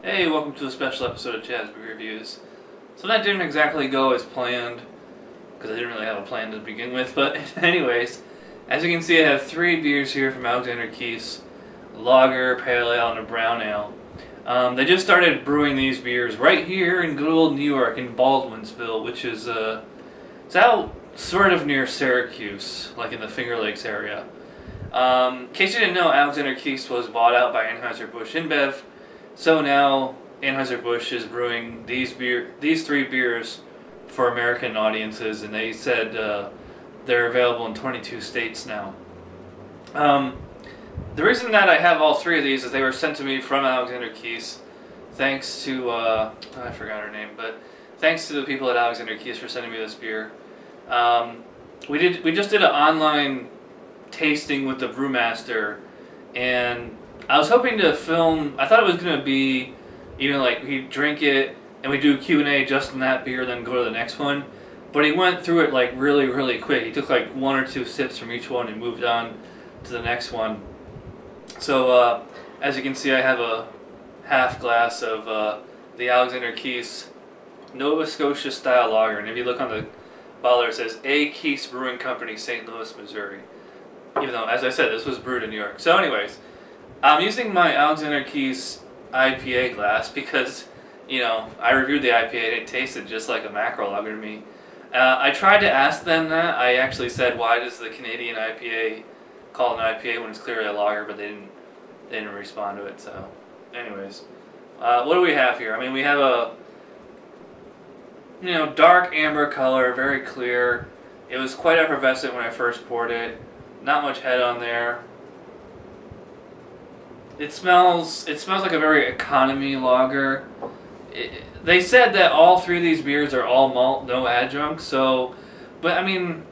Hey, welcome to a special episode of Jazz Beer Reviews. So that didn't exactly go as planned, because I didn't really have a plan to begin with, but anyways, as you can see I have 3 beers here from Alexander Keith's, a lager, pale ale, and a brown ale. They just started brewing these beers right here in good old New York, in Baldwinsville, which is, it's out sort of near Syracuse, like in the Finger Lakes area. In case you didn't know, Alexander Keith's was bought out by Anheuser-Busch InBev. So now Anheuser-Busch is brewing these 3 beers for American audiences, and they said they're available in 22 states now. The reason that I have all 3 of these is they were sent to me from Alexander Keith's, thanks to I forgot her name, but thanks to the people at Alexander Keith's for sending me this beer. We just did an online tasting with the brewmaster, and I was hoping to film. I thought it was going to be, like we drink it and we do Q&A just on that beer, then go to the next one. But he went through it like really, really quick. He took like 1 or 2 sips from each one and moved on to the next one. So as you can see, I have a half glass of the Alexander Keith's Nova Scotia style lager, and if you look on the bottle, it says A. Keith's Brewing Company, St. Louis, Missouri. Even though, as I said, this was brewed in New York. So anyways, I'm using my Alexander Keith's IPA glass because, I reviewed the IPA and it tasted just like a macro lager to me. I tried to ask them that. I actually said, why does the Canadian IPA call it an IPA when it's clearly a lager, but they didn't respond to it. So anyways, what do we have here? I mean, we have a, dark amber color, very clear. It was quite effervescent when I first poured it. Not much head on there. It smells like a very economy lager. They said that all 3 of these beers are all malt, no adjunct. So, but I mean,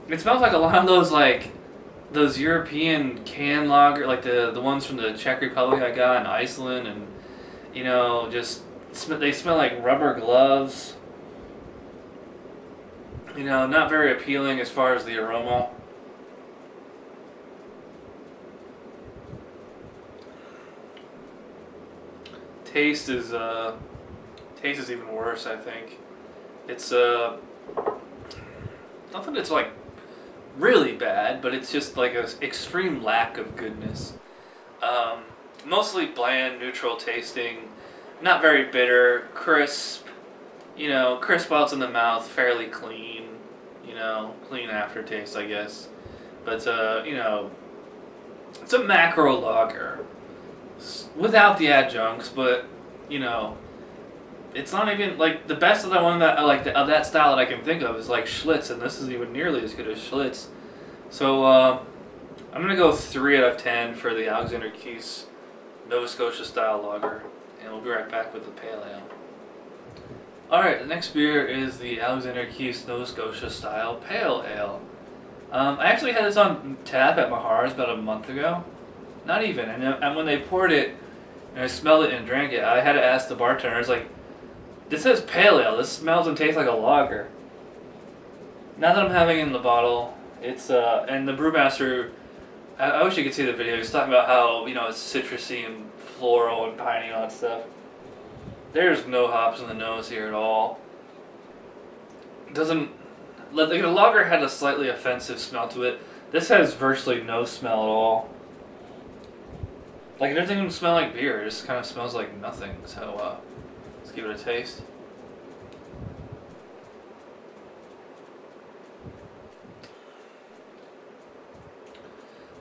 it smells like a lot of those European can lager, like the ones from the Czech Republic I got in Iceland, and they smell like rubber gloves. Not very appealing as far as the aroma. Taste is even worse, I think. It's not that it's like really bad, but it's just like an extreme lack of goodness. Mostly bland, neutral tasting, not very bitter, crisp, crisp outs in the mouth, fairly clean, clean aftertaste, I guess. But it's a macro lager without the adjuncts, but it's not even like the best of the one that I like of that style that I can think of is like Schlitz, and this is even nearly as good as Schlitz. So I'm gonna go 3 out of 10 for the Alexander Keith's Nova Scotia style lager, and we'll be right back with the pale ale. Alright, the next beer is the Alexander Keith's Nova Scotia style pale ale. I actually had this on tap at Mosher's about a month ago. Not even. And when they poured it, and I smelled it and drank it, I had to ask the bartender, I was like, this says pale ale, this smells and tastes like a lager. Now that I'm having it in the bottle, it's, and the brewmaster, I wish you could see the video, he's talking about how, it's citrusy and floral and piney and all that stuff. There's no hops in the nose here at all. It doesn't, like the lager had a slightly offensive smell to it. This has virtually no smell at all. Like, it doesn't even smell like beer, it just kind of smells like nothing, so let's give it a taste.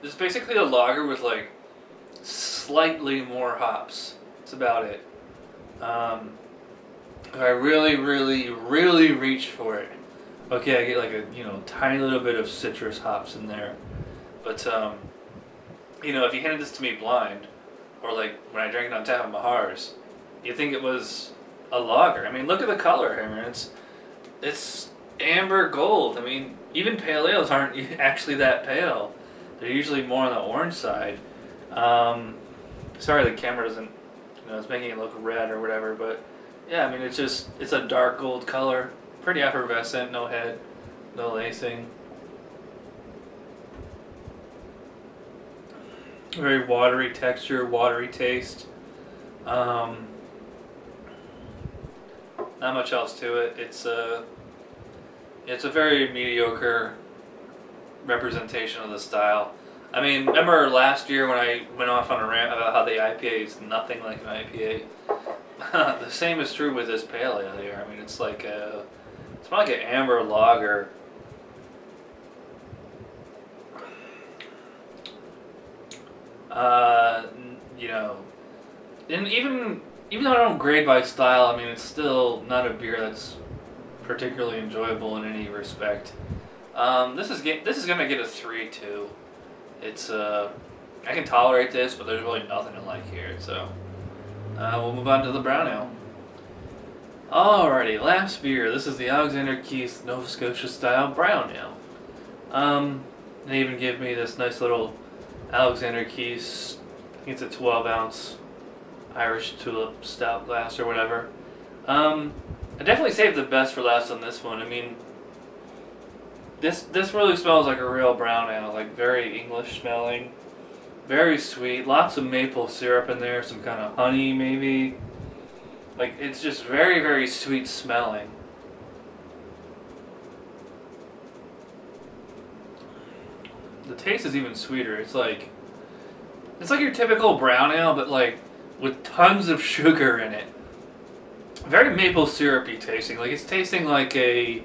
This is basically a lager with like slightly more hops. That's about it. If I really, really, really reach for it, okay, I get like a tiny little bit of citrus hops in there, but if you handed this to me blind, or like when I drank it on tap at Mosher's, you think it was a lager. I mean, look at the color here, man. It's amber gold. I mean, even pale ales aren't actually that pale. They're usually more on the orange side. Sorry the camera doesn't, it's making it look red or whatever, but yeah, I mean, it's a dark gold color. Pretty effervescent, no head, no lacing. Very watery texture, watery taste. Not much else to it. It's a very mediocre representation of the style. I mean, remember last year when I went off on a rant about how the IPA is nothing like an IPA? The same is true with this pale ale here. I mean, it's like it's more like an amber lager. You know, and even though I don't grade by style, I mean, it's still not a beer that's particularly enjoyable in any respect. This is gonna get a 3 too. It's I can tolerate this, but there's really nothing to like here. So we'll move on to the brown ale. Alrighty, last beer. This is the Alexander Keith Nova Scotia style brown ale. They even give me this nice little Alexander Keith. I think it's a 12-ounce Irish tulip stout glass or whatever. I definitely saved the best for last on this one. I mean, this really smells like a real brown ale, like very English smelling, very sweet, lots of maple syrup in there, some kind of honey maybe. Like, it's just very, very sweet smelling. The taste is even sweeter. It's like your typical brown ale, but like with tons of sugar in it. Very maple syrupy tasting. Like, it's tasting like an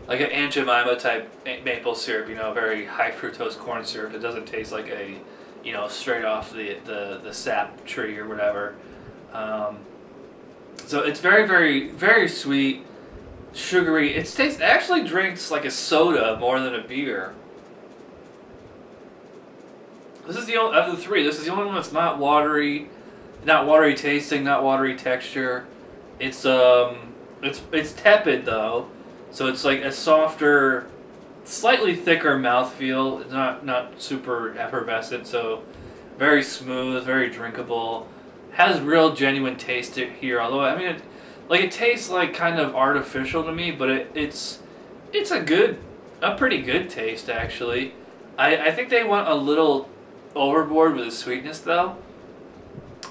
Aunt Jemima type maple syrup. You know, very high fructose corn syrup. It doesn't taste like a, you know, straight off the sap tree or whatever. So it's very, very, very sweet, sugary. It actually drinks like a soda more than a beer. This is the only, of the three, this is the only one that's not watery tasting, not watery texture. It's tepid though, so it's like a softer, slightly thicker mouthfeel. It's not super effervescent, so very smooth, very drinkable. Has real genuine taste here. Although I mean, it tastes like kind of artificial to me, but it's a pretty good taste actually. I think they went a little overboard with the sweetness though,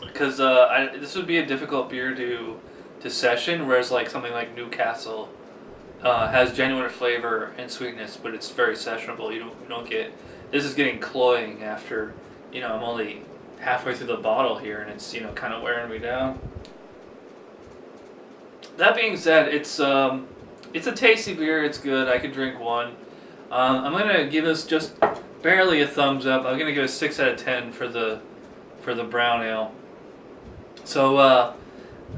because this would be a difficult beer to session, whereas like something like Newcastle has genuine flavor and sweetness, but it's very sessionable. You don't get, this is getting cloying after, you know, I'm only halfway through the bottle here, and it's, you know, kind of wearing me down. That being said, it's a tasty beer. It's good. I could drink one. I'm gonna give this just barely a thumbs up. I'm gonna give it a 6 out of 10 for the brown ale. So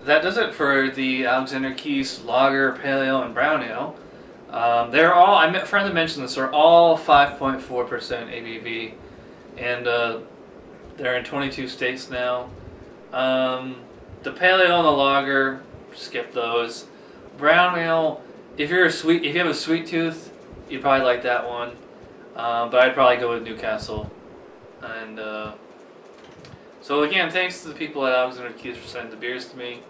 that does it for the Alexander Keith Lager, Pale Ale, and Brown Ale. They're all, I forgot to mention this, they're all 5.4% ABV, and they're in 22 states now. The Pale Ale and the Lager, skip those. Brown Ale, if you have a sweet tooth, you'd probably like that one. But I'd probably go with Newcastle. And so again, thanks to the people at Alexander Keith for sending the beers to me.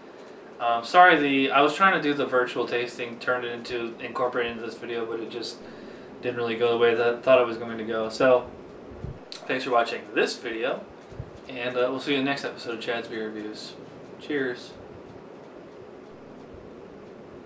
Sorry, I was trying to do the virtual tasting, turned it into incorporated into this video, but it just didn't really go the way that I thought it was going to go. So thanks for watching this video, and we'll see you in the next episode of Chad's Beer Reviews. Cheers.